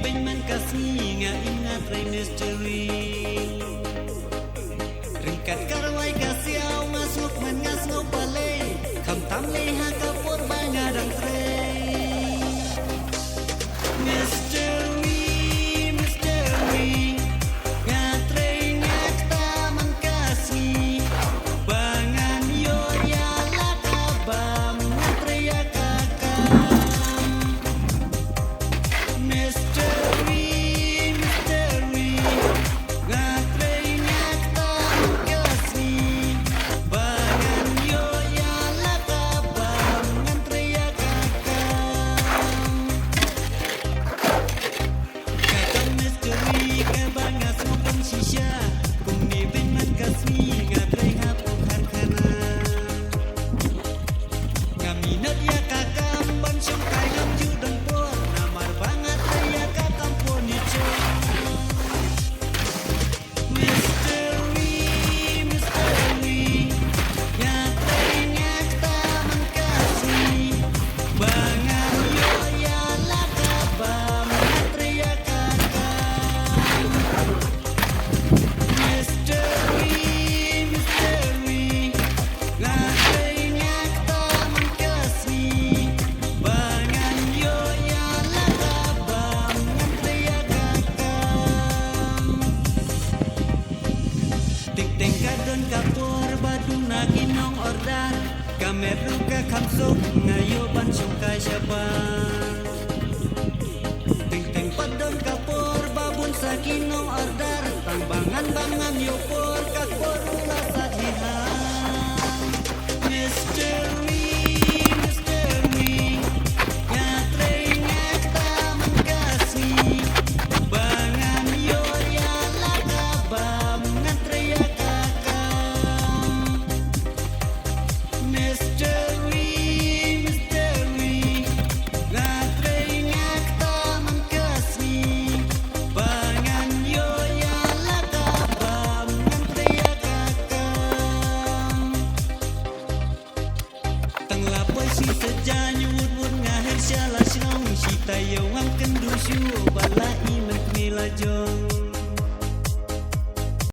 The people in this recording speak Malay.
Bengman kasih ingat Ray Mystery Ringkat karwai kasih au masuk mengas ngopale Kam tam leha kapur bangadang tray Mystery, mystery Ngatray ngakta mangkasih Bangan yo ya lakabam Ngatray ya kakam Mystery, mystery Ngatray ngakta mangkasih Bangan yo ya lakabam Ngatray ya kakam Kakam mystery kabangas mo pang sisya Kung nibin man kasih Ngatray hapong harkana Ngaminat ya kakam Bansyong kayam judang por Namar banget ya kakam furniture Mystery, mystery Ngatray ngakta mangkasih Bangan yo ya lakabam Ngatray ya kakam Mystery, mystery Ngatray ngakta mangkasih Bangan yo ya lakabam Ngatray ya kakam Ting-ting kadon kapur badung na kinong ordar Kameru ka kamsok ngayo bansyong ka syaban Ting-ting padon kapur babun sa kinong ordar Tangbangan-bangan yo por kakpor ula sa hihan Mystery, mystery Ngatray ngakta mangkasih Bangan yo ya lakabam Ngatray ya kakam Mystery, mystery Ngatray ngakta mangkasih Bangan yo ya lakabam Ngatray ya kakam Tang lapoy si sejanyu wud ngahir syala syong Si tayo ang kendusyu balai mentmi lajong